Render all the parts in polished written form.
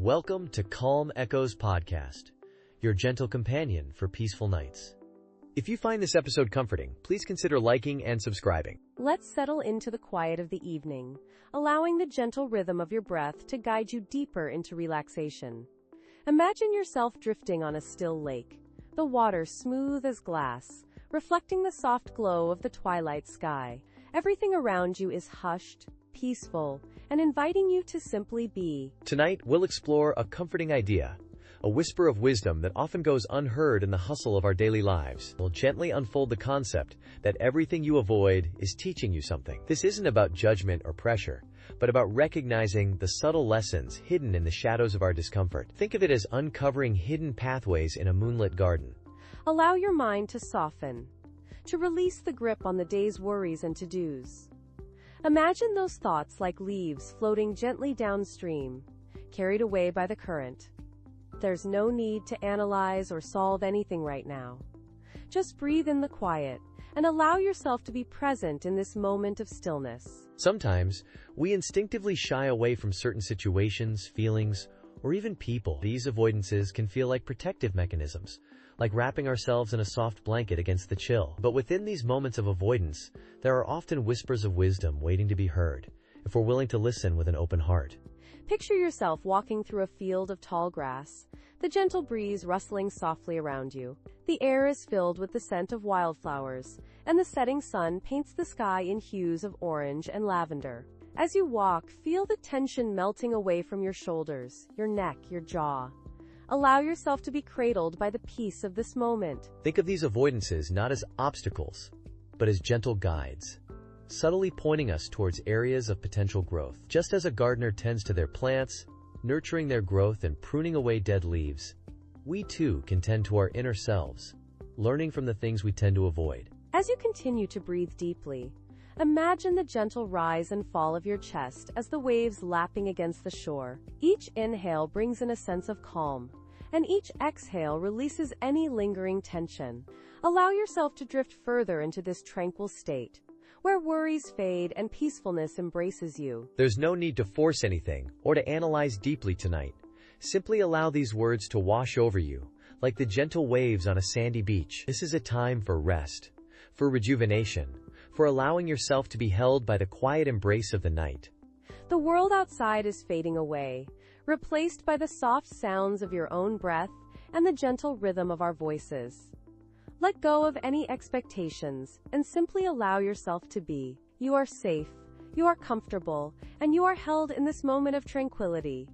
Welcome to Calm Echoes Podcast, your gentle companion for peaceful nights. If you find this episode comforting, please consider liking and subscribing. Let's settle into the quiet of the evening, allowing the gentle rhythm of your breath to guide you deeper into relaxation. Imagine yourself drifting on a still lake, the water smooth as glass, reflecting the soft glow of the twilight sky. Everything around you is hushed, peaceful, and inviting you to simply be. Tonight, we'll explore a comforting idea, a whisper of wisdom that often goes unheard in the hustle of our daily lives. We'll gently unfold the concept that everything you avoid is teaching you something. This isn't about judgment or pressure, but about recognizing the subtle lessons hidden in the shadows of our discomfort. Think of it as uncovering hidden pathways in a moonlit garden. Allow your mind to soften, to release the grip on the day's worries and to-dos. Imagine those thoughts like leaves floating gently downstream, carried away by the current. There's no need to analyze or solve anything right now. Just breathe in the quiet and allow yourself to be present in this moment of stillness. Sometimes, we instinctively shy away from certain situations, feelings, or even people. These avoidances can feel like protective mechanisms, like wrapping ourselves in a soft blanket against the chill. But within these moments of avoidance, there are often whispers of wisdom waiting to be heard, if we're willing to listen with an open heart. Picture yourself walking through a field of tall grass, the gentle breeze rustling softly around you. The air is filled with the scent of wildflowers, and the setting sun paints the sky in hues of orange and lavender. As you walk, feel the tension melting away from your shoulders, your neck, your jaw. Allow yourself to be cradled by the peace of this moment. Think of these avoidances not as obstacles, but as gentle guides, subtly pointing us towards areas of potential growth. Just as a gardener tends to their plants, nurturing their growth and pruning away dead leaves, we too can tend to our inner selves, learning from the things we tend to avoid. As you continue to breathe deeply, imagine the gentle rise and fall of your chest as the waves lapping against the shore. Each inhale brings in a sense of calm, and each exhale releases any lingering tension. Allow yourself to drift further into this tranquil state, where worries fade and peacefulness embraces you. There's no need to force anything or to analyze deeply tonight. Simply allow these words to wash over you, like the gentle waves on a sandy beach. This is a time for rest, for rejuvenation, for allowing yourself to be held by the quiet embrace of the night. The world outside is fading away, replaced by the soft sounds of your own breath and the gentle rhythm of our voices. Let go of any expectations and simply allow yourself to be. You are safe, you are comfortable, and you are held in this moment of tranquility.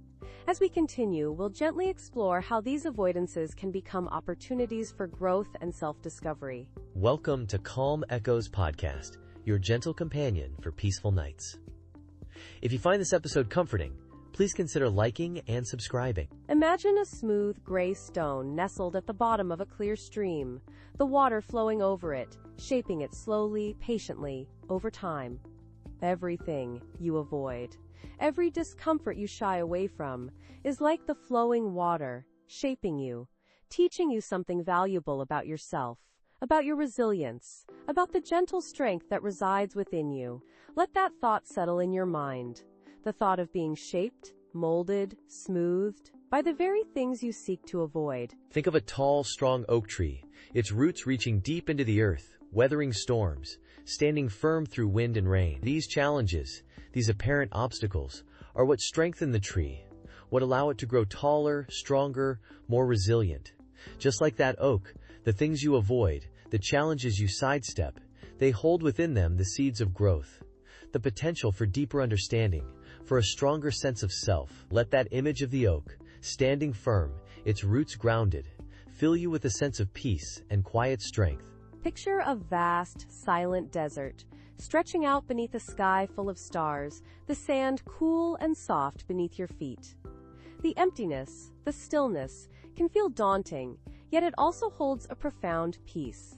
As we continue, we'll gently explore how these avoidances can become opportunities for growth and self-discovery. Welcome to Calm Echoes Podcast, your gentle companion for peaceful nights. If you find this episode comforting, please consider liking and subscribing. Imagine a smooth gray stone nestled at the bottom of a clear stream, the water flowing over it, shaping it slowly, patiently, over time. Everything you avoid, every discomfort you shy away from, is like the flowing water, shaping you, teaching you something valuable about yourself, about your resilience, about the gentle strength that resides within you. Let that thought settle in your mind. The thought of being shaped, molded, smoothed, by the very things you seek to avoid. Think of a tall, strong oak tree, its roots reaching deep into the earth, weathering storms, standing firm through wind and rain. These challenges, these apparent obstacles, are what strengthen the tree, what allow it to grow taller, stronger, more resilient. Just like that oak, the things you avoid, the challenges you sidestep, they hold within them the seeds of growth, the potential for deeper understanding, for a stronger sense of self. Let that image of the oak, standing firm, its roots grounded, fill you with a sense of peace and quiet strength. Picture a vast, silent desert, stretching out beneath a sky full of stars, the sand cool and soft beneath your feet. The emptiness, the stillness, can feel daunting, yet it also holds a profound peace.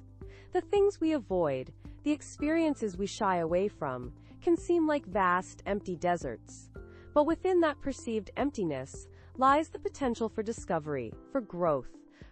The things we avoid, the experiences we shy away from, can seem like vast, empty deserts. But within that perceived emptiness lies the potential for discovery, for growth,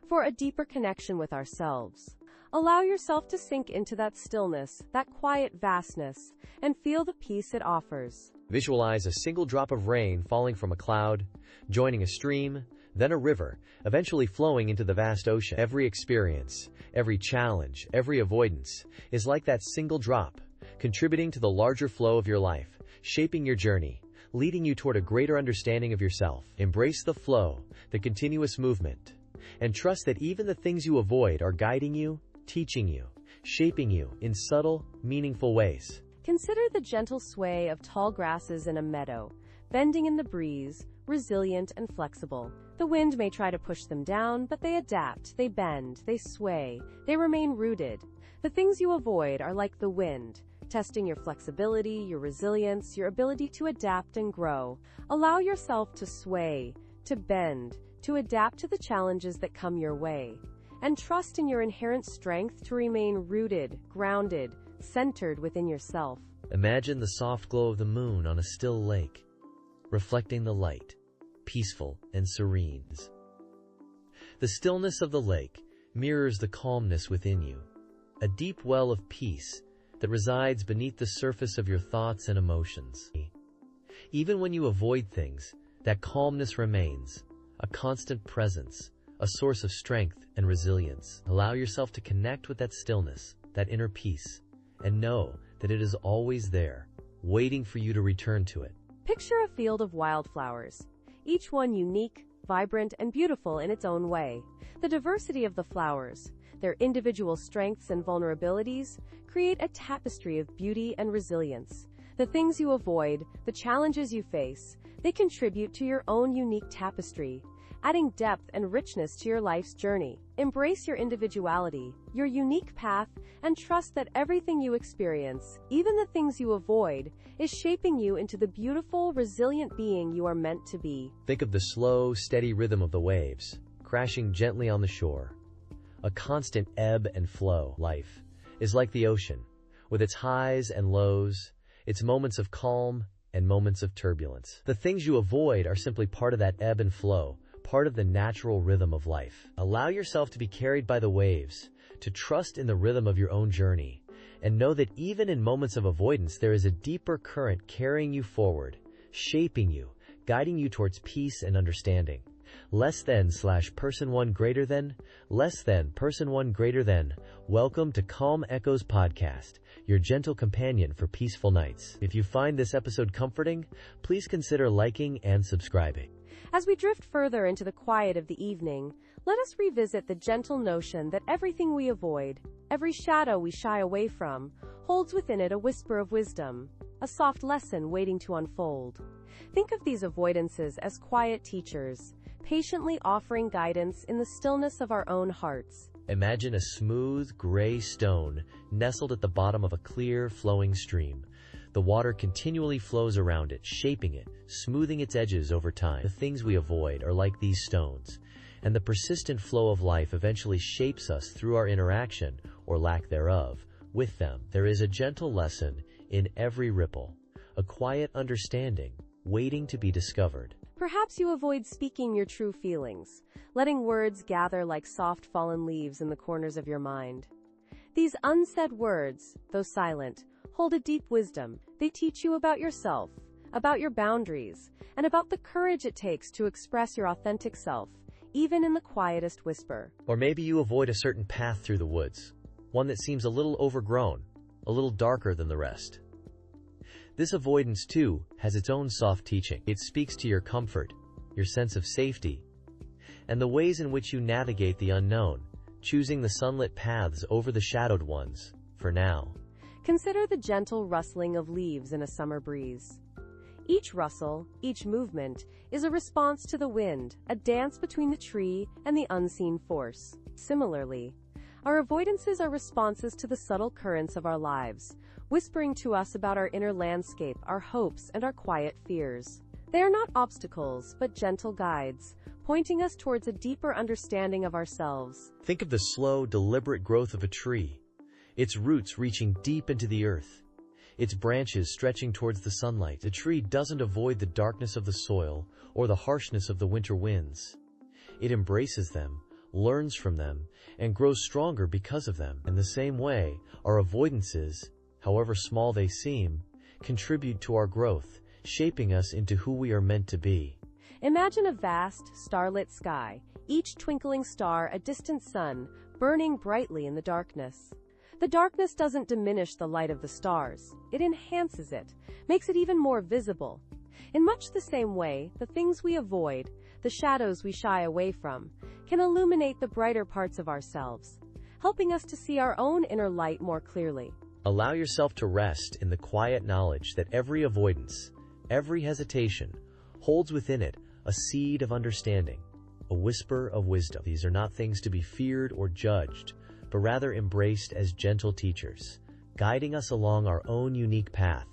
for a deeper connection with ourselves. Allow yourself to sink into that stillness, that quiet vastness, and feel the peace it offers. Visualize a single drop of rain falling from a cloud, joining a stream, then a river, eventually flowing into the vast ocean. Every experience, every challenge, every avoidance is like that single drop, contributing to the larger flow of your life, shaping your journey, leading you toward a greater understanding of yourself. Embrace the flow, the continuous movement, and trust that even the things you avoid are guiding you, teaching you, shaping you in subtle, meaningful ways. Consider the gentle sway of tall grasses in a meadow, bending in the breeze, resilient and flexible. The wind may try to push them down, but they adapt, they bend, they sway, they remain rooted. The things you avoid are like the wind, testing your flexibility, your resilience, your ability to adapt and grow. Allow yourself to sway, to bend, to adapt to the challenges that come your way, and trust in your inherent strength to remain rooted, grounded, centered within yourself. Imagine the soft glow of the moon on a still lake, reflecting the light, peaceful and serene. The stillness of the lake mirrors the calmness within you, a deep well of peace that resides beneath the surface of your thoughts and emotions. Even when you avoid things, that calmness remains, a constant presence, a source of strength and resilience. Allow yourself to connect with that stillness, that inner peace, and know that it is always there, waiting for you to return to it. Picture a field of wildflowers, each one unique, vibrant, and beautiful in its own way. The diversity of the flowers, their individual strengths and vulnerabilities, create a tapestry of beauty and resilience. The things you avoid, the challenges you face, they contribute to your own unique tapestry, adding depth and richness to your life's journey. Embrace your individuality, your unique path, and trust that everything you experience, even the things you avoid, is shaping you into the beautiful, resilient being you are meant to be. Think of the slow, steady rhythm of the waves, crashing gently on the shore. A constant ebb and flow. Life is like the ocean, with its highs and lows, its moments of calm and moments of turbulence. The things you avoid are simply part of that ebb and flow, part of the natural rhythm of life. Allow yourself to be carried by the waves, to trust in the rhythm of your own journey, and know that even in moments of avoidance, there is a deeper current carrying you forward, shaping you, guiding you towards peace and understanding. Less than / person one greater than, less than person one greater than. Welcome to Calm Echoes Podcast, your gentle companion for peaceful nights. If you find this episode comforting, please consider liking and subscribing. As we drift further into the quiet of the evening, let us revisit the gentle notion that everything we avoid, every shadow we shy away from, holds within it a whisper of wisdom, a soft lesson waiting to unfold. Think of these avoidances as quiet teachers, patiently offering guidance in the stillness of our own hearts. Imagine a smooth, gray stone nestled at the bottom of a clear, flowing stream. The water continually flows around it, shaping it, smoothing its edges over time. The things we avoid are like these stones, and the persistent flow of life eventually shapes us through our interaction, or lack thereof, with them. There is a gentle lesson in every ripple, a quiet understanding waiting to be discovered. Perhaps you avoid speaking your true feelings, letting words gather like soft fallen leaves in the corners of your mind. These unsaid words, though silent, hold a deep wisdom. They teach you about yourself, about your boundaries, and about the courage it takes to express your authentic self, even in the quietest whisper. Or maybe you avoid a certain path through the woods, one that seems a little overgrown, a little darker than the rest. This avoidance, too, has its own soft teaching. It speaks to your comfort, your sense of safety, and the ways in which you navigate the unknown, choosing the sunlit paths over the shadowed ones, for now. Consider the gentle rustling of leaves in a summer breeze. Each rustle, each movement, is a response to the wind, a dance between the tree and the unseen force. Similarly, our avoidances are responses to the subtle currents of our lives, whispering to us about our inner landscape, our hopes, and our quiet fears. They are not obstacles, but gentle guides, pointing us towards a deeper understanding of ourselves. Think of the slow, deliberate growth of a tree, its roots reaching deep into the earth, its branches stretching towards the sunlight. The tree doesn't avoid the darkness of the soil or the harshness of the winter winds. It embraces them, learns from them, and grows stronger because of them. In the same way, our avoidances, however small they seem, contribute to our growth, shaping us into who we are meant to be. Imagine a vast, starlit sky, each twinkling star a distant sun, burning brightly in the darkness. The darkness doesn't diminish the light of the stars. It enhances it, makes it even more visible. In much the same way, the things we avoid, the shadows we shy away from, can illuminate the brighter parts of ourselves, helping us to see our own inner light more clearly. Allow yourself to rest in the quiet knowledge that every avoidance, every hesitation, holds within it a seed of understanding, a whisper of wisdom. These are not things to be feared or judged, but rather embraced as gentle teachers, guiding us along our own unique path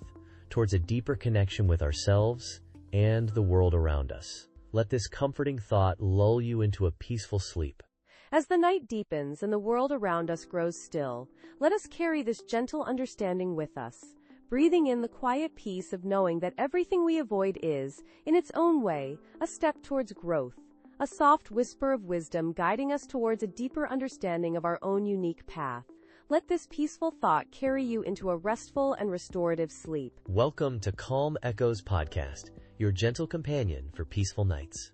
towards a deeper connection with ourselves and the world around us. Let this comforting thought lull you into a peaceful sleep. As the night deepens and the world around us grows still, let us carry this gentle understanding with us, breathing in the quiet peace of knowing that everything we avoid is, in its own way, a step towards growth, a soft whisper of wisdom guiding us towards a deeper understanding of our own unique path. Let this peaceful thought carry you into a restful and restorative sleep. Welcome to Calm Echoes Podcast, your gentle companion for peaceful nights.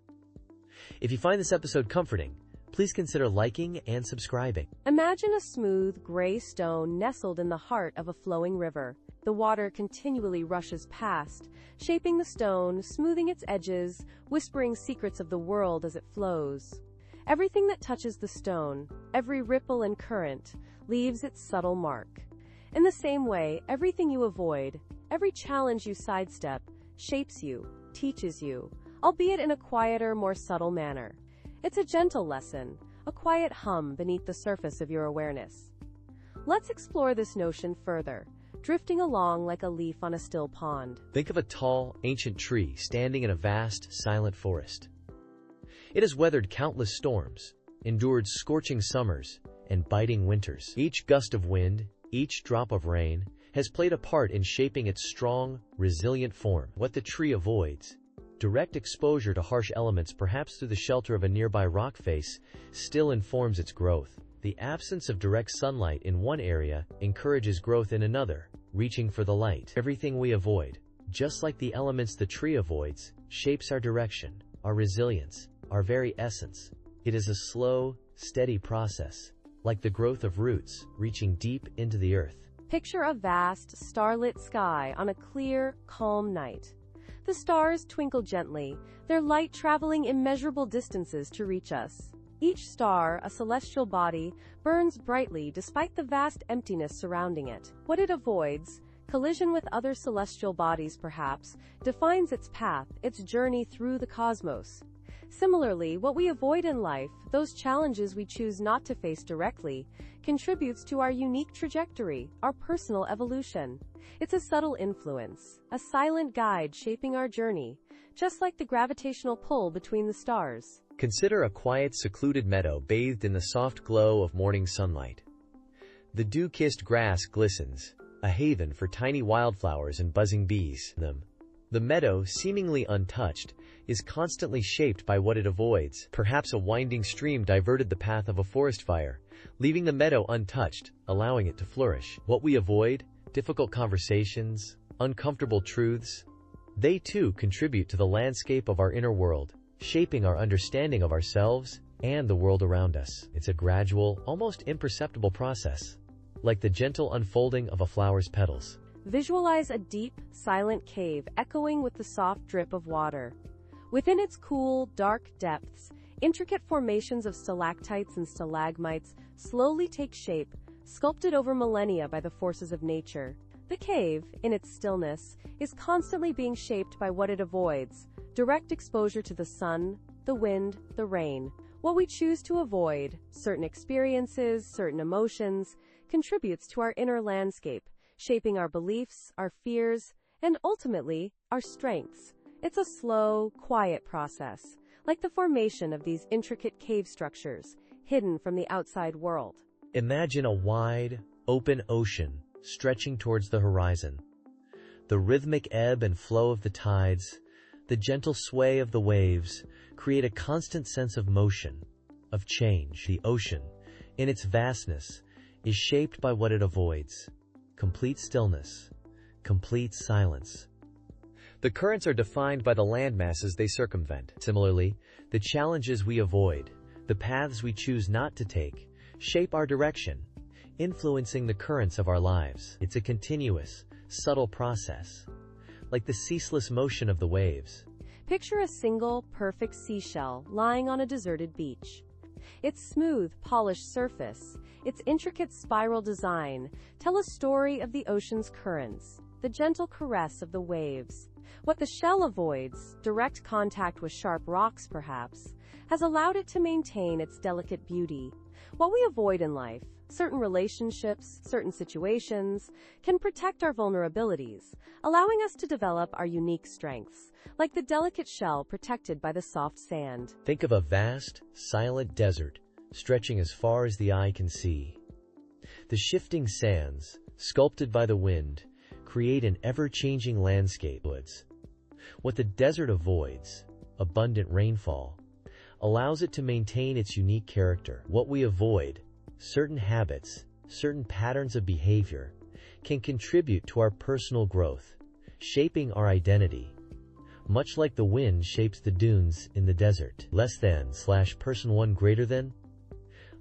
If you find this episode comforting, please consider liking and subscribing. Imagine a smooth, gray stone nestled in the heart of a flowing river. The water continually rushes past, shaping the stone, smoothing its edges, whispering secrets of the world as it flows. Everything that touches the stone, every ripple and current, leaves its subtle mark. In the same way, everything you avoid, every challenge you sidestep, shapes you, teaches you, albeit in a quieter, more subtle manner. It's a gentle lesson, a quiet hum beneath the surface of your awareness. Let's explore this notion further, drifting along like a leaf on a still pond. Think of a tall, ancient tree standing in a vast, silent forest. It has weathered countless storms, endured scorching summers, and biting winters. Each gust of wind, each drop of rain, has played a part in shaping its strong, resilient form. What the tree avoids, direct exposure to harsh elements, perhaps through the shelter of a nearby rock face, still informs its growth. The absence of direct sunlight in one area encourages growth in another, reaching for the light. Everything we avoid, just like the elements the tree avoids, shapes our direction, our resilience, our very essence. It is a slow, steady process, like the growth of roots reaching deep into the earth. Picture a vast, starlit sky on a clear, calm night. The stars twinkle gently, their light traveling immeasurable distances to reach us. Each star, a celestial body, burns brightly despite the vast emptiness surrounding it. What it avoids, collision with other celestial bodies perhaps, defines its path, its journey through the cosmos. Similarly, what we avoid in life, those challenges we choose not to face directly, contributes to our unique trajectory, our personal evolution. It's a subtle influence, a silent guide shaping our journey, just like the gravitational pull between the stars. Consider a quiet, secluded meadow bathed in the soft glow of morning sunlight. The dew-kissed grass glistens, a haven for tiny wildflowers and buzzing bees. The meadow, seemingly untouched, is constantly shaped by what it avoids. Perhaps a winding stream diverted the path of a forest fire, leaving the meadow untouched, allowing it to flourish. What we avoid, difficult conversations, uncomfortable truths, they too contribute to the landscape of our inner world, shaping our understanding of ourselves and the world around us. It's a gradual, almost imperceptible process, like the gentle unfolding of a flower's petals. Visualize a deep, silent cave echoing with the soft drip of water. Within its cool, dark depths, intricate formations of stalactites and stalagmites slowly take shape, sculpted over millennia by the forces of nature. The cave, in its stillness, is constantly being shaped by what it avoids: direct exposure to the sun, the wind, the rain. What we choose to avoid, certain experiences, certain emotions, contributes to our inner landscape, shaping our beliefs, our fears, and ultimately, our strengths. It's a slow, quiet process, like the formation of these intricate cave structures, hidden from the outside world. Imagine a wide, open ocean stretching towards the horizon. The rhythmic ebb and flow of the tides, the gentle sway of the waves, create a constant sense of motion, of change. The ocean, in its vastness, is shaped by what it avoids: complete stillness, complete silence. The currents are defined by the landmasses they circumvent. Similarly, the challenges we avoid, the paths we choose not to take, shape our direction, influencing the currents of our lives. It's a continuous, subtle process, like the ceaseless motion of the waves. Picture a single, perfect seashell lying on a deserted beach. Its smooth, polished surface, its intricate spiral design, tell a story of the ocean's currents, the gentle caress of the waves. What the shell avoids, direct contact with sharp rocks perhaps, has allowed it to maintain its delicate beauty. What we avoid in life, certain relationships, certain situations, can protect our vulnerabilities, allowing us to develop our unique strengths, like the delicate shell protected by the soft sand. Think of a vast, silent desert stretching as far as the eye can see. The shifting sands, sculpted by the wind, create an ever-changing landscape. What the desert avoids, abundant rainfall, allows it to maintain its unique character. What we avoid, certain habits, certain patterns of behavior, can contribute to our personal growth, shaping our identity, much like the wind shapes the dunes in the desert. Less than / person one greater than.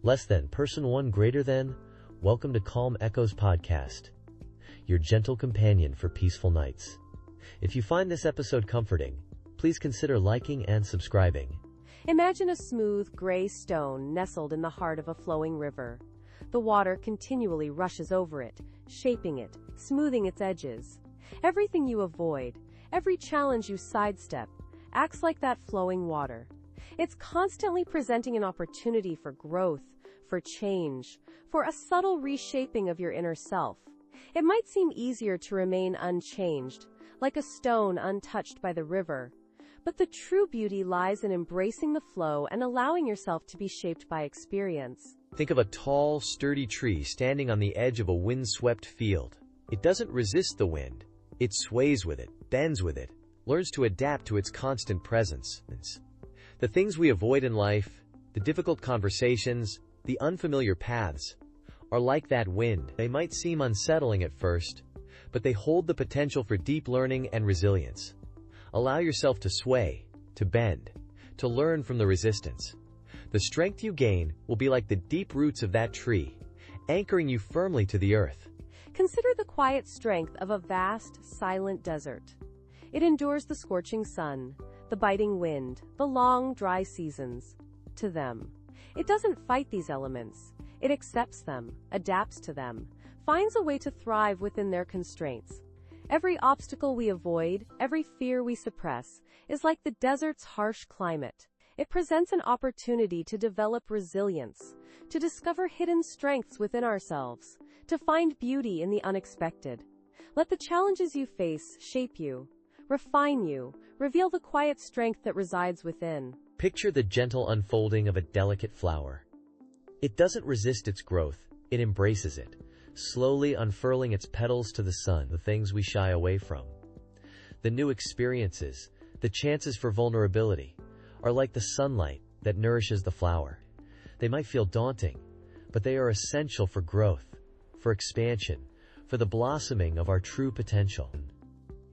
Less than person one greater than. Welcome to Calm Echoes Podcast, your gentle companion for peaceful nights. If you find this episode comforting, please consider liking and subscribing. Imagine a smooth, gray stone nestled in the heart of a flowing river. The water continually rushes over it, shaping it, smoothing its edges. Everything you avoid, every challenge you sidestep, acts like that flowing water. It's constantly presenting an opportunity for growth, for change, for a subtle reshaping of your inner self. It might seem easier to remain unchanged, like a stone untouched by the river, but the true beauty lies in embracing the flow and allowing yourself to be shaped by experience. Think of a tall, sturdy tree standing on the edge of a windswept field. It doesn't resist the wind. It sways with it, bends with it, learns to adapt to its constant presence. The things we avoid in life, the difficult conversations, the unfamiliar paths, are like that wind. They might seem unsettling at first, but they hold the potential for deep learning and resilience. Allow yourself to sway, to bend, to learn from the resistance. The strength you gain will be like the deep roots of that tree, anchoring you firmly to the earth. Consider the quiet strength of a vast, silent desert. It endures the scorching sun, the biting wind, the long, dry seasons. To them, it doesn't fight these elements. It accepts them, adapts to them, finds a way to thrive within their constraints. Every obstacle we avoid, every fear we suppress, is like the desert's harsh climate. It presents an opportunity to develop resilience, to discover hidden strengths within ourselves, to find beauty in the unexpected. Let the challenges you face shape you, refine you, reveal the quiet strength that resides within. Picture the gentle unfolding of a delicate flower. It doesn't resist its growth, it embraces it, slowly unfurling its petals to the sun. The things we shy away from, the new experiences, the chances for vulnerability, are like the sunlight that nourishes the flower. They might feel daunting, but they are essential for growth, for expansion, for the blossoming of our true potential.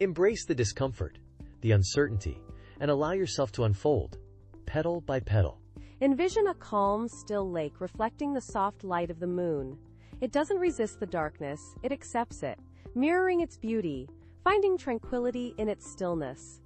Embrace the discomfort, the uncertainty, and allow yourself to unfold, petal by petal. Envision a calm, still lake reflecting the soft light of the moon. It doesn't resist the darkness, it accepts it, mirroring its beauty, finding tranquility in its stillness.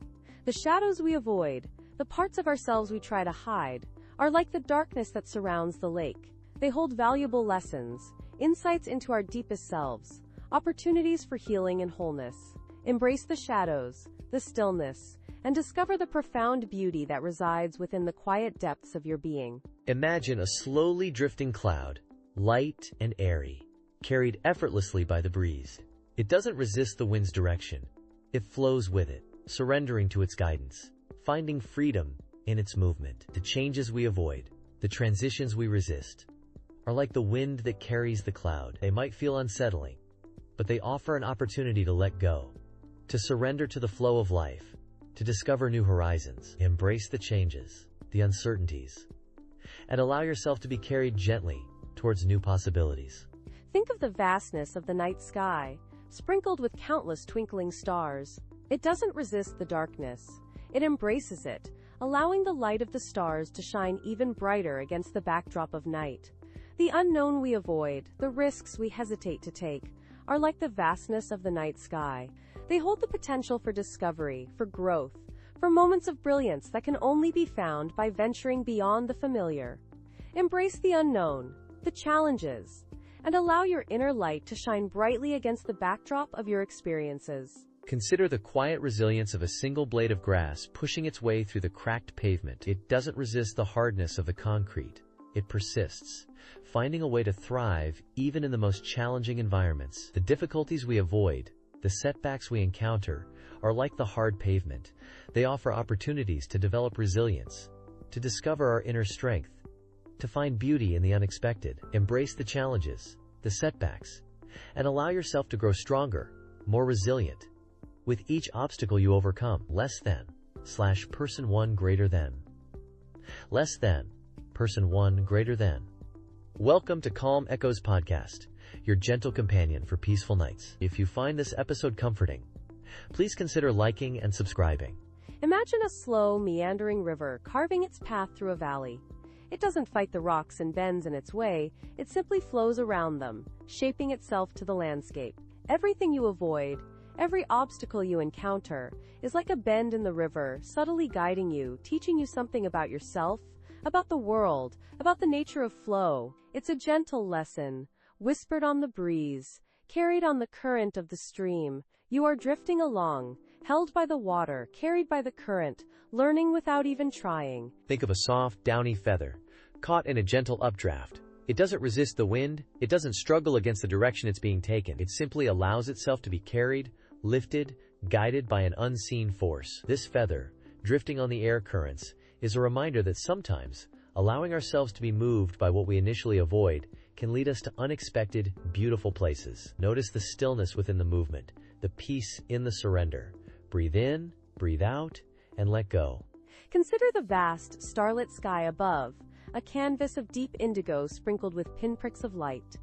The shadows we avoid, the parts of ourselves we try to hide, are like the darkness that surrounds the lake. They hold valuable lessons, insights into our deepest selves, opportunities for healing and wholeness. Embrace the shadows, the stillness, and discover the profound beauty that resides within the quiet depths of your being. Imagine a slowly drifting cloud, light and airy, carried effortlessly by the breeze. It doesn't resist the wind's direction. It flows with it, surrendering to its guidance, finding freedom in its movement. The changes we avoid, the transitions we resist, are like the wind that carries the cloud. They might feel unsettling, but they offer an opportunity to let go, to surrender to the flow of life, to discover new horizons. Embrace the changes, the uncertainties, and allow yourself to be carried gently towards new possibilities. Think of the vastness of the night sky, sprinkled with countless twinkling stars. It doesn't resist the darkness. It embraces it, allowing the light of the stars to shine even brighter against the backdrop of night. The unknown we avoid, the risks we hesitate to take, are like the vastness of the night sky. They hold the potential for discovery, for growth, for moments of brilliance that can only be found by venturing beyond the familiar. Embrace the unknown, the challenges, and allow your inner light to shine brightly against the backdrop of your experiences. Consider the quiet resilience of a single blade of grass pushing its way through the cracked pavement. It doesn't resist the hardness of the concrete. It persists, finding a way to thrive even in the most challenging environments. The difficulties we avoid, the setbacks we encounter, are like the hard pavement. They offer opportunities to develop resilience, to discover our inner strength, to find beauty in the unexpected. Embrace the challenges, the setbacks, and allow yourself to grow stronger, more resilient. With each obstacle you overcome, person 1 greater than. Person 1 greater than. Welcome to Calm Echoes Podcast, your gentle companion for peaceful nights. If you find this episode comforting, please consider liking and subscribing. Imagine a slow, meandering river carving its path through a valley. It doesn't fight the rocks and bends in its way, it simply flows around them, shaping itself to the landscape. Everything you avoid, every obstacle you encounter, is like a bend in the river, subtly guiding you, teaching you something about yourself, about the world, about the nature of flow. It's a gentle lesson, whispered on the breeze, carried on the current of the stream. You are drifting along, held by the water, carried by the current, learning without even trying. Think of a soft, downy feather, caught in a gentle updraft. It doesn't resist the wind, it doesn't struggle against the direction it's being taken. It simply allows itself to be carried, lifted, guided by an unseen force. This feather, drifting on the air currents, is a reminder that sometimes, allowing ourselves to be moved by what we initially avoid can lead us to unexpected, beautiful places. Notice the stillness within the movement, the peace in the surrender. Breathe in, breathe out, and let go. Consider the vast, starlit sky above, a canvas of deep indigo sprinkled with pinpricks of light.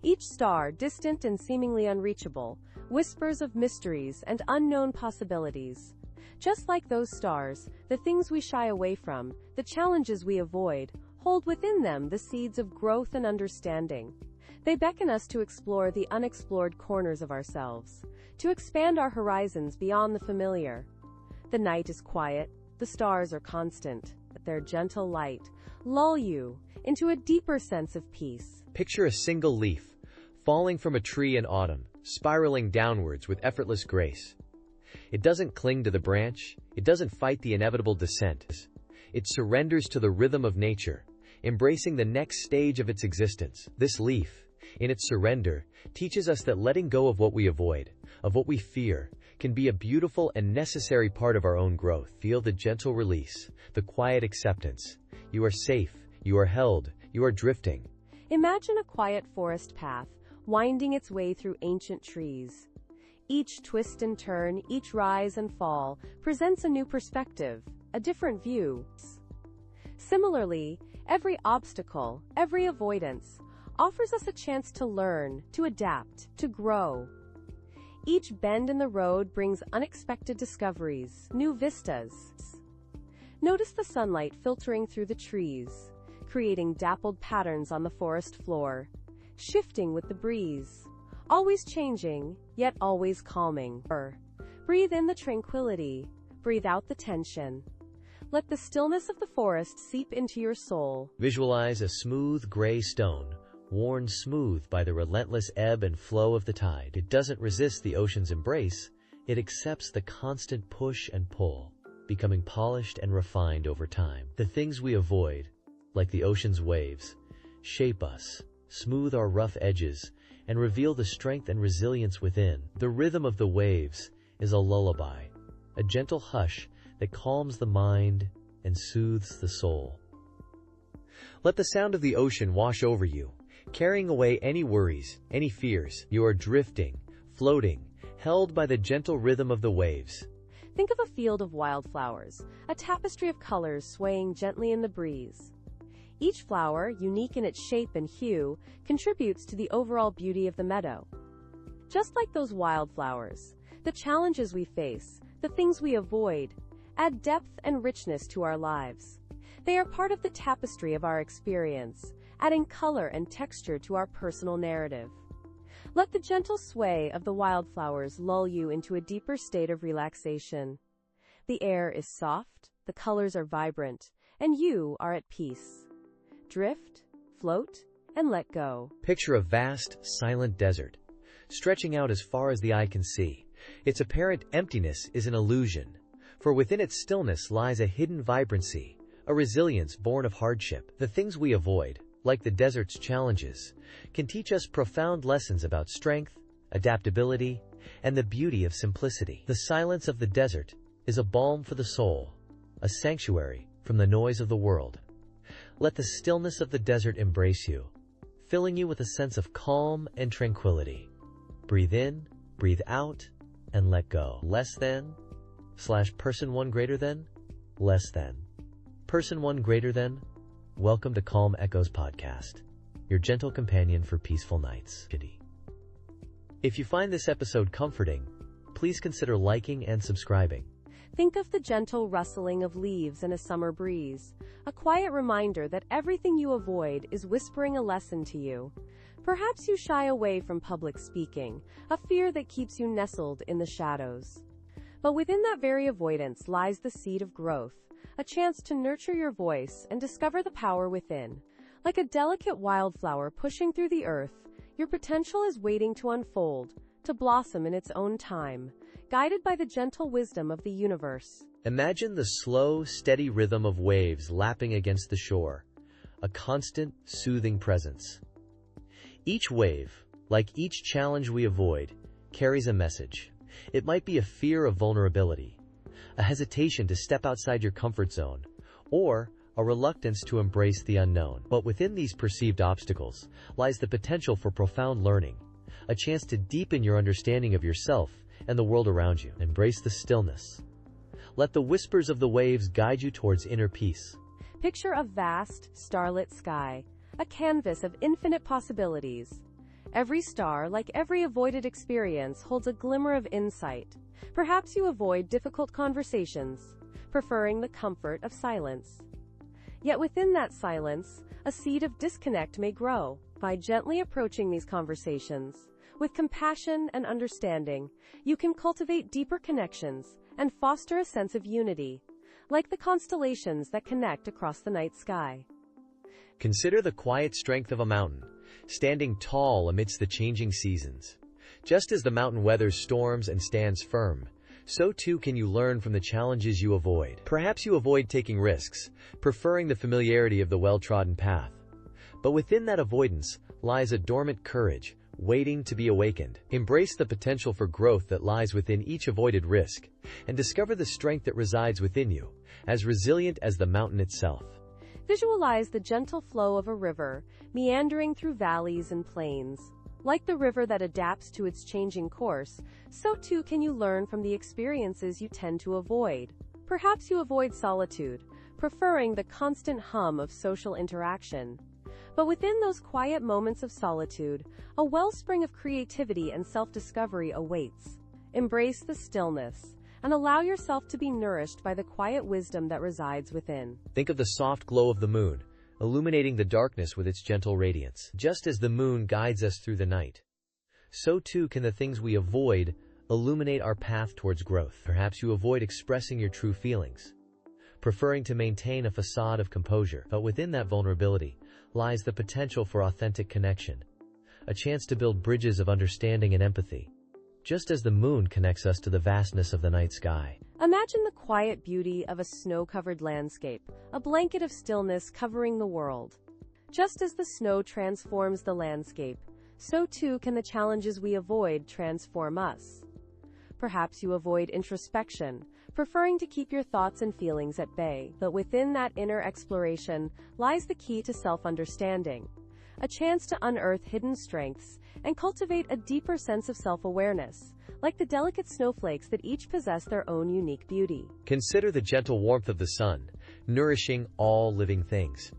Each star, distant and seemingly unreachable, whispers of mysteries and unknown possibilities. Just like those stars, the things we shy away from, the challenges we avoid, hold within them the seeds of growth and understanding. They beckon us to explore the unexplored corners of ourselves, to expand our horizons beyond the familiar. The night is quiet, the stars are constant, but their gentle light lull you into a deeper sense of peace. Picture a single leaf, falling from a tree in autumn, spiraling downwards with effortless grace. It doesn't cling to the branch, it doesn't fight the inevitable descent. It surrenders to the rhythm of nature, embracing the next stage of its existence. This leaf, in its surrender, teaches us that letting go of what we avoid, of what we fear, can be a beautiful and necessary part of our own growth. Feel the gentle release, the quiet acceptance. You are safe, you are held, you are drifting. Imagine a quiet forest path, winding its way through ancient trees. Each twist and turn, each rise and fall, presents a new perspective, a different view. Similarly, every obstacle, every avoidance, offers us a chance to learn, to adapt, to grow. Each bend in the road brings unexpected discoveries, new vistas. Notice the sunlight filtering through the trees, creating dappled patterns on the forest floor, shifting with the breeze. Always changing, yet always calming. Breathe in the tranquility, breathe out the tension. Let the stillness of the forest seep into your soul. Visualize a smooth gray stone, worn smooth by the relentless ebb and flow of the tide. It doesn't resist the ocean's embrace, it accepts the constant push and pull, becoming polished and refined over time. The things we avoid, like the ocean's waves, shape us, smooth our rough edges, and reveal the strength and resilience within. The rhythm of the waves is a lullaby, a gentle hush that calms the mind and soothes the soul. Let the sound of the ocean wash over you, carrying away any worries, any fears. You are drifting, floating, held by the gentle rhythm of the waves. Think of a field of wildflowers, a tapestry of colors swaying gently in the breeze. Each flower, unique in its shape and hue, contributes to the overall beauty of the meadow. Just like those wildflowers, the challenges we face, The things we avoid add depth and richness to our lives. They are part of the tapestry of our experience, adding color and texture to our personal narrative. Let the gentle sway of the wildflowers lull you into a deeper state of relaxation. The air is soft, the colors are vibrant, and you are at peace. Drift, float, and let go. Picture a vast, silent desert, stretching out as far as the eye can see. Its apparent emptiness is an illusion, for within its stillness lies a hidden vibrancy, a resilience born of hardship. The things we avoid, like the desert's challenges, can teach us profound lessons about strength, adaptability, and the beauty of simplicity. The silence of the desert is a balm for the soul, a sanctuary from the noise of the world. Let the stillness of the desert embrace you, filling you with a sense of calm and tranquility. Breathe in, breathe out, and let go. Less than, person one greater than, less than, person one greater than. Welcome to Calm Echoes Podcast, your gentle companion for peaceful nights. If you find this episode comforting, please consider liking and subscribing. Think of the gentle rustling of leaves in a summer breeze, a quiet reminder that everything you avoid is whispering a lesson to you. Perhaps you shy away from public speaking, a fear that keeps you nestled in the shadows. But within that very avoidance lies the seed of growth, a chance to nurture your voice and discover the power within. Like a delicate wildflower pushing through the earth, your potential is waiting to unfold, to blossom in its own time, guided by the gentle wisdom of the universe. Imagine the slow, steady rhythm of waves lapping against the shore, a constant, soothing presence. Each wave, like each challenge we avoid, carries a message. It might be a fear of vulnerability, a hesitation to step outside your comfort zone, or a reluctance to embrace the unknown. But within these perceived obstacles lies the potential for profound learning, a chance to deepen your understanding of yourself and the world around you. Embrace the stillness. Let the whispers of the waves guide you towards inner peace. Picture a vast, starlit sky, a canvas of infinite possibilities. Every star, like every avoided experience, holds a glimmer of insight. Perhaps you avoid difficult conversations, preferring the comfort of silence. Yet within that silence, a seed of disconnect may grow. By gently approaching these conversations, with compassion and understanding, you can cultivate deeper connections and foster a sense of unity, like the constellations that connect across the night sky. Consider the quiet strength of a mountain, standing tall amidst the changing seasons. Just as the mountain weathers storms and stands firm, so too can you learn from the challenges you avoid. Perhaps you avoid taking risks, preferring the familiarity of the well-trodden path. But within that avoidance lies a dormant courage, waiting to be awakened. Embrace the potential for growth that lies within each avoided risk, and discover the strength that resides within you, as resilient as the mountain itself. Visualize the gentle flow of a river, meandering through valleys and plains. Like the river that adapts to its changing course, so too can you learn from the experiences you tend to avoid. Perhaps you avoid solitude, preferring the constant hum of social interaction. But within those quiet moments of solitude, a wellspring of creativity and self-discovery awaits. Embrace the stillness, and allow yourself to be nourished by the quiet wisdom that resides within. Think of the soft glow of the moon, illuminating the darkness with its gentle radiance. Just as the moon guides us through the night, so too can the things we avoid illuminate our path towards growth. Perhaps you avoid expressing your true feelings, preferring to maintain a facade of composure. But within that vulnerability lies the potential for authentic connection, a chance to build bridges of understanding and empathy, just as the moon connects us to the vastness of the night sky. Imagine the quiet beauty of a snow-covered landscape, a blanket of stillness covering the world. Just as the snow transforms the landscape, so too can the challenges we avoid transform us. Perhaps you avoid introspection, preferring to keep your thoughts and feelings at bay. But within that inner exploration lies the key to self-understanding, a chance to unearth hidden strengths and cultivate a deeper sense of self-awareness, like the delicate snowflakes that each possess their own unique beauty. Consider the gentle warmth of the sun, nourishing all living things.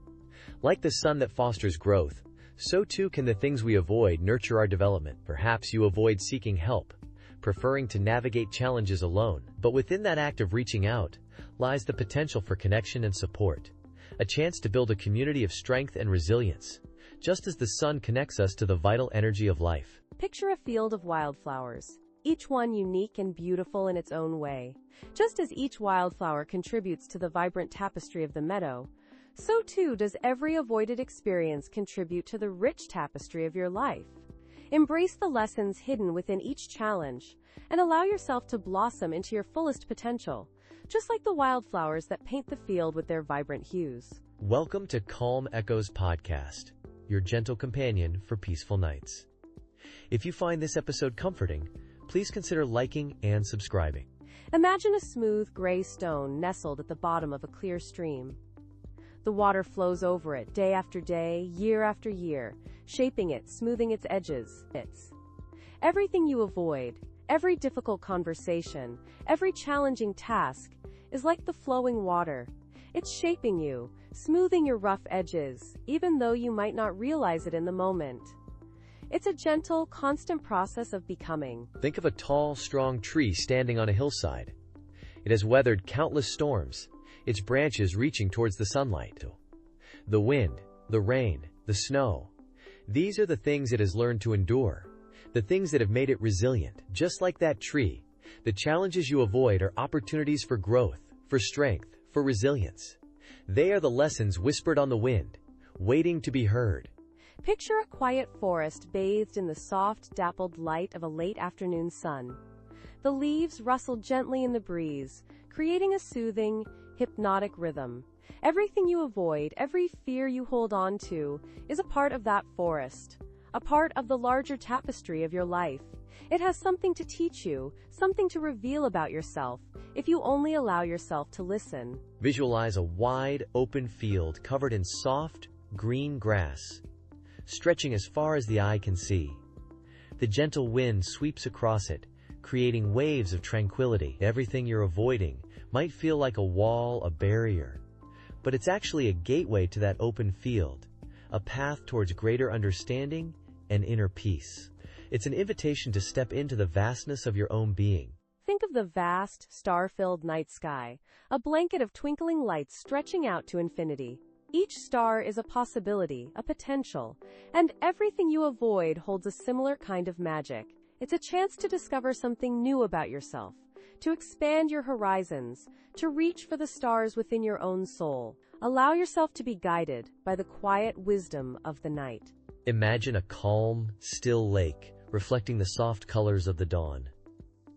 Like the sun that fosters growth, so too can the things we avoid nurture our development. Perhaps you avoid seeking help, preferring to navigate challenges alone. But within that act of reaching out lies the potential for connection and support, a chance to build a community of strength and resilience, just as the sun connects us to the vital energy of life. Picture a field of wildflowers, each one unique and beautiful in its own way. Just as each wildflower contributes to the vibrant tapestry of the meadow, so too does every avoided experience contribute to the rich tapestry of your life. Embrace the lessons hidden within each challenge and allow yourself to blossom into your fullest potential, just like the wildflowers that paint the field with their vibrant hues. Welcome to Calm Echoes Podcast, your gentle companion for peaceful nights. If you find this episode comforting, please consider liking and subscribing. Imagine a smooth gray stone nestled at the bottom of a clear stream. The water flows over it day after day, year after year, shaping it, smoothing its edges. Everything you avoid, every difficult conversation, every challenging task is like the flowing water. It's shaping you, smoothing your rough edges, even though you might not realize it in the moment. It's a gentle, constant process of becoming. Think of a tall, strong tree standing on a hillside. It has weathered countless storms, its branches reaching towards the sunlight. The wind, the rain, the snow. These are the things it has learned to endure, the things that have made it resilient. Just like that tree, the challenges you avoid are opportunities for growth, for strength, for resilience. They are the lessons whispered on the wind, waiting to be heard. Picture a quiet forest bathed in the soft, dappled light of a late afternoon sun. The leaves rustle gently in the breeze, creating a soothing, hypnotic rhythm. Everything you avoid, every fear you hold on to, is a part of that forest, a part of the larger tapestry of your life. It has something to teach you, something to reveal about yourself, if you only allow yourself to listen. Visualize a wide, open field covered in soft, green grass, stretching as far as the eye can see. The gentle wind sweeps across it, creating waves of tranquility. Everything you're avoiding might feel like a wall, a barrier, but it's actually a gateway to that open field, a path towards greater understanding and inner peace. It's an invitation to step into the vastness of your own being. Think of the vast, star-filled night sky, a blanket of twinkling lights stretching out to infinity. Each star is a possibility, a potential, and everything you avoid holds a similar kind of magic. It's a chance to discover something new about yourself, to expand your horizons, to reach for the stars within your own soul. Allow yourself to be guided by the quiet wisdom of the night. Imagine a calm, still lake reflecting the soft colors of the dawn.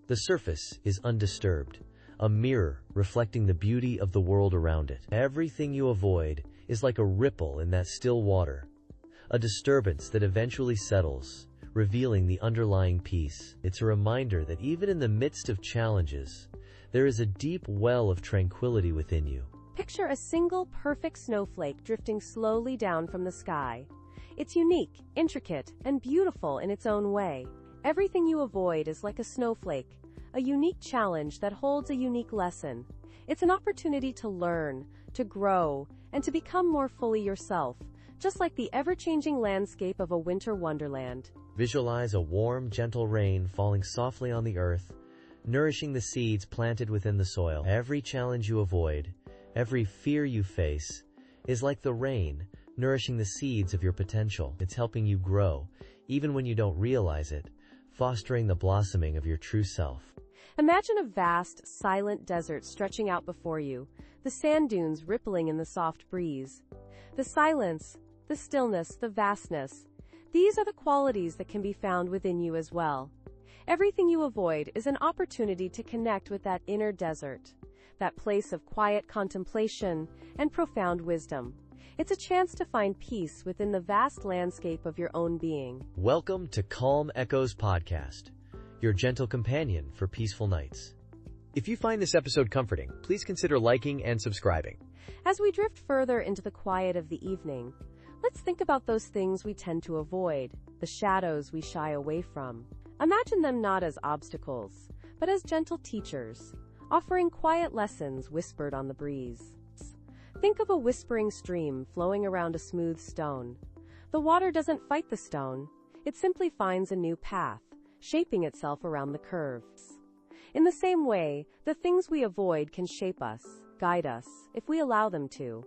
The surface is undisturbed, a mirror reflecting the beauty of the world around it. Everything you avoid is like a ripple in that still water, a disturbance that eventually settles, revealing the underlying peace. It's a reminder that even in the midst of challenges, there is a deep well of tranquility within you. Picture a single perfect snowflake drifting slowly down from the sky. It's unique, intricate, and beautiful in its own way. Everything you avoid is like a snowflake, a unique challenge that holds a unique lesson. It's an opportunity to learn, to grow, and to become more fully yourself, just like the ever-changing landscape of a winter wonderland. Visualize a warm, gentle rain falling softly on the earth, nourishing the seeds planted within the soil. Every challenge you avoid, every fear you face, is like the rain, nourishing the seeds of your potential. It's helping you grow, even when you don't realize it, fostering the blossoming of your true self. Imagine a vast, silent desert stretching out before you, the sand dunes rippling in the soft breeze. The silence, the stillness, the vastness. These are the qualities that can be found within you as well. Everything you avoid is an opportunity to connect with that inner desert, that place of quiet contemplation and profound wisdom. It's a chance to find peace within the vast landscape of your own being. Welcome to Calm Echoes Podcast, your gentle companion for peaceful nights. If you find this episode comforting, please consider liking and subscribing. As we drift further into the quiet of the evening, let's think about those things we tend to avoid, the shadows we shy away from. Imagine them not as obstacles, but as gentle teachers, offering quiet lessons whispered on the breeze. Think of a whispering stream flowing around a smooth stone. The water doesn't fight the stone. It simply finds a new path, shaping itself around the curves. In the same way, the things we avoid can shape us, guide us, if we allow them to.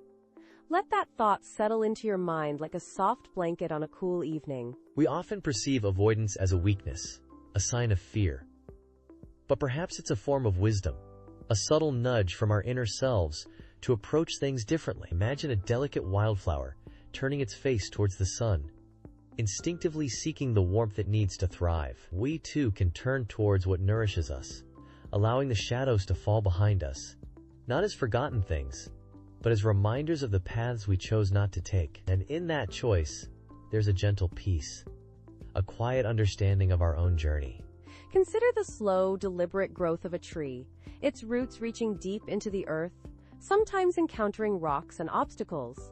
Let that thought settle into your mind like a soft blanket on a cool evening. We often perceive avoidance as a weakness, a sign of fear. But perhaps it's a form of wisdom, a subtle nudge from our inner selves to approach things differently. Imagine a delicate wildflower turning its face towards the sun, instinctively seeking the warmth it needs to thrive. We too can turn towards what nourishes us, allowing the shadows to fall behind us, not as forgotten things, but as reminders of the paths we chose not to take. And in that choice, there's a gentle peace, a quiet understanding of our own journey. Consider the slow, deliberate growth of a tree, its roots reaching deep into the earth, sometimes encountering rocks and obstacles.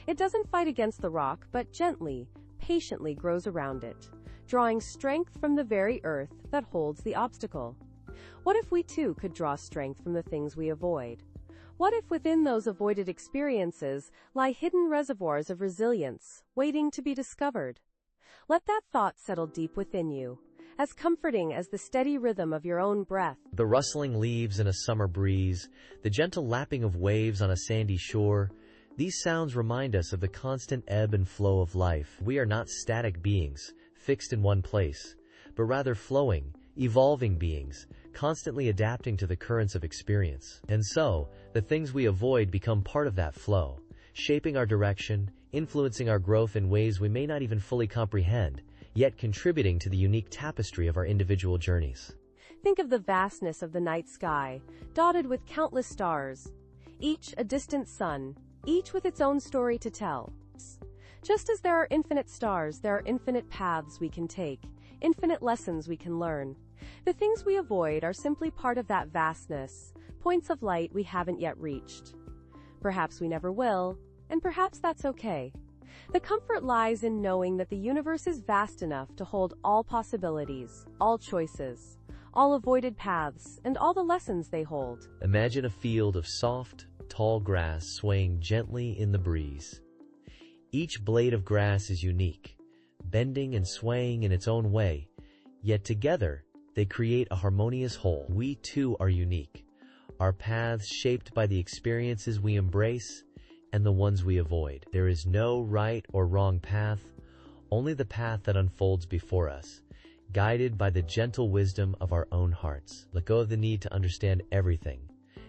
It doesn't fight against the rock, but gently, patiently grows around it, drawing strength from the very earth that holds the obstacle. What if we too could draw strength from the things we avoid? What if within those avoided experiences lie hidden reservoirs of resilience, waiting to be discovered? Let that thought settle deep within you, as comforting as the steady rhythm of your own breath. The rustling leaves in a summer breeze, the gentle lapping of waves on a sandy shore, these sounds remind us of the constant ebb and flow of life. We are not static beings, fixed in one place, but rather flowing, evolving beings, constantly adapting to the currents of experience. And so, the things we avoid become part of that flow, shaping our direction, influencing our growth in ways we may not even fully comprehend, yet contributing to the unique tapestry of our individual journeys. Think of the vastness of the night sky, dotted with countless stars, each a distant sun, each with its own story to tell. Just as there are infinite stars, there are infinite paths we can take, infinite lessons we can learn. The things we avoid are simply part of that vastness, points of light we haven't yet reached. Perhaps we never will, and perhaps that's okay. The comfort lies in knowing that the universe is vast enough to hold all possibilities, all choices, all avoided paths, and all the lessons they hold. Imagine a field of soft, tall grass swaying gently in the breeze. Each blade of grass is unique, bending and swaying in its own way, yet together they create a harmonious whole. We too are unique, our paths shaped by the experiences we embrace and the ones we avoid. There is no right or wrong path, only the path that unfolds before us, guided by the gentle wisdom of our own hearts. Let go of the need to understand everything,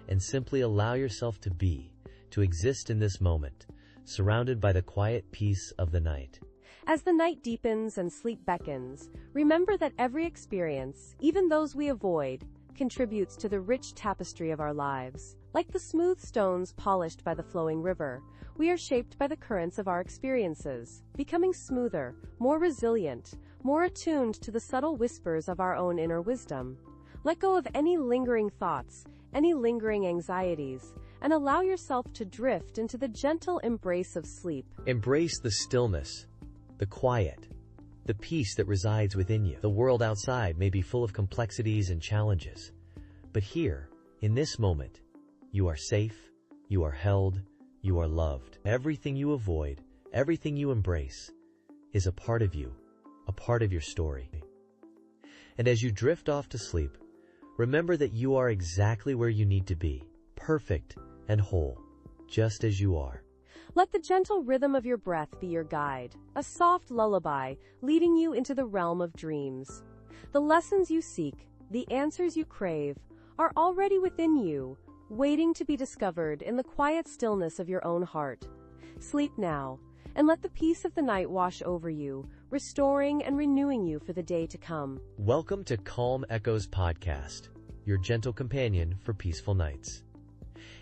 and simply allow yourself to be, to exist in this moment, surrounded by the quiet peace of the night. As the night deepens and sleep beckons, remember that every experience, even those we avoid, contributes to the rich tapestry of our lives. Like the smooth stones polished by the flowing river, we are shaped by the currents of our experiences, becoming smoother, more resilient, more attuned to the subtle whispers of our own inner wisdom. Let go of any lingering thoughts, any lingering anxieties, and allow yourself to drift into the gentle embrace of sleep. Embrace the stillness, the quiet, the peace that resides within you. The world outside may be full of complexities and challenges, but here, in this moment, you are safe, you are held, you are loved. Everything you avoid, everything you embrace, is a part of you, a part of your story. And as you drift off to sleep, remember that you are exactly where you need to be, perfect and whole, just as you are. Let the gentle rhythm of your breath be your guide, a soft lullaby leading you into the realm of dreams. The lessons you seek, the answers you crave, are already within you, waiting to be discovered in the quiet stillness of your own heart. Sleep now, and let the peace of the night wash over you, restoring and renewing you for the day to come. Welcome to Calm Echoes Podcast, your gentle companion for peaceful nights.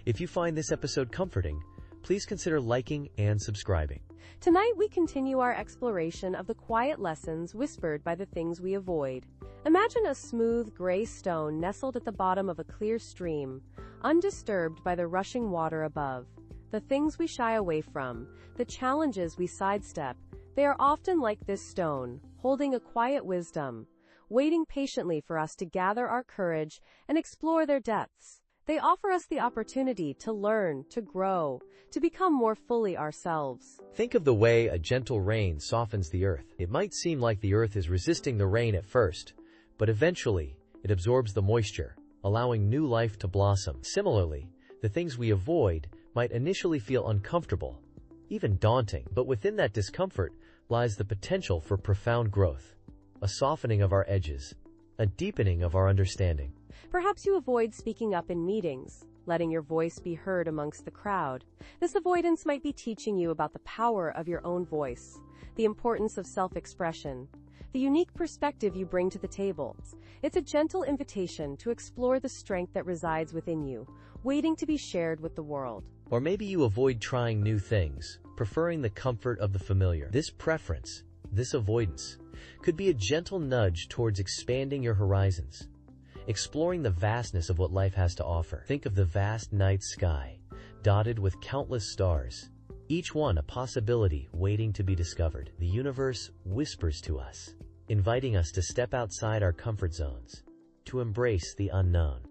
If you find this episode comforting, please consider liking and subscribing. Tonight we continue our exploration of the quiet lessons whispered by the things we avoid. Imagine a smooth gray stone nestled at the bottom of a clear stream, undisturbed by the rushing water above. The things we shy away from, the challenges we sidestep, they are often like this stone, holding a quiet wisdom, waiting patiently for us to gather our courage and explore their depths. They offer us the opportunity to learn, to grow, to become more fully ourselves. Think of the way a gentle rain softens the earth. It might seem like the earth is resisting the rain at first, but eventually, it absorbs the moisture, allowing new life to blossom. Similarly, the things we avoid might initially feel uncomfortable, even daunting, but within that discomfort lies the potential for profound growth, a softening of our edges, a deepening of our understanding. Perhaps you avoid speaking up in meetings, letting your voice be heard amongst the crowd. This avoidance might be teaching you about the power of your own voice, the importance of self-expression, the unique perspective you bring to the table. It's a gentle invitation to explore the strength that resides within you, waiting to be shared with the world. Or maybe you avoid trying new things, preferring the comfort of the familiar. This preference, this avoidance, could be a gentle nudge towards expanding your horizons, exploring the vastness of what life has to offer. Think of the vast night sky, dotted with countless stars, each one a possibility waiting to be discovered. The universe whispers to us, inviting us to step outside our comfort zones, to embrace the unknown.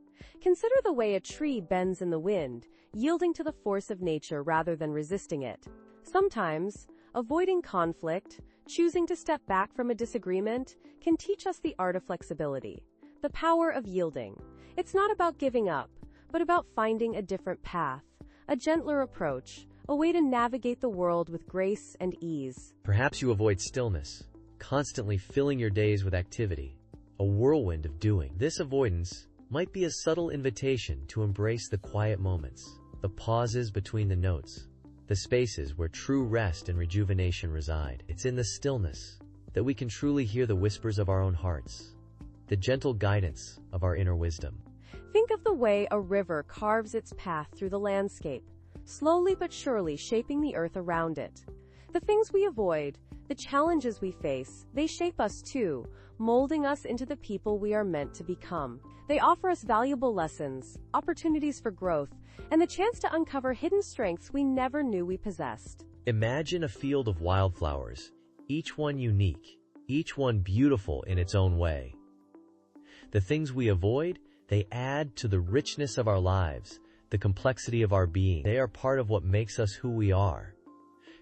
Consider the way a tree bends in the wind, yielding to the force of nature rather than resisting it. Sometimes, avoiding conflict, choosing to step back from a disagreement, can teach us the art of flexibility, the power of yielding. It's not about giving up, but about finding a different path, a gentler approach, a way to navigate the world with grace and ease. Perhaps you avoid stillness, constantly filling your days with activity, a whirlwind of doing. This avoidance might be a subtle invitation to embrace the quiet moments, the pauses between the notes, the spaces where true rest and rejuvenation reside. It's in the stillness that we can truly hear the whispers of our own hearts, the gentle guidance of our inner wisdom. Think of the way a river carves its path through the landscape, slowly but surely shaping the earth around it. The things we avoid, the challenges we face, they shape us too, molding us into the people we are meant to become. They offer us valuable lessons, opportunities for growth, and the chance to uncover hidden strengths we never knew we possessed. Imagine a field of wildflowers, each one unique, each one beautiful in its own way. The things we avoid, they add to the richness of our lives, the complexity of our being. They are part of what makes us who we are,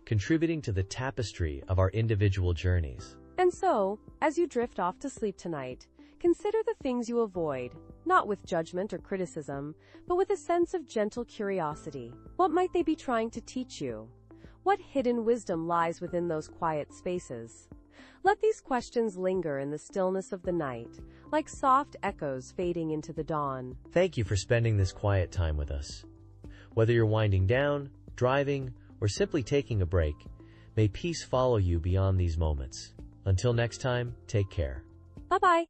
contributing to the tapestry of our individual journeys. And so, as you drift off to sleep tonight, consider the things you avoid, not with judgment or criticism, but with a sense of gentle curiosity. What might they be trying to teach you? What hidden wisdom lies within those quiet spaces? Let these questions linger in the stillness of the night, like soft echoes fading into the dawn. Thank you for spending this quiet time with us. Whether you're winding down, driving, or simply taking a break, may peace follow you beyond these moments. Until next time, take care. Bye-bye.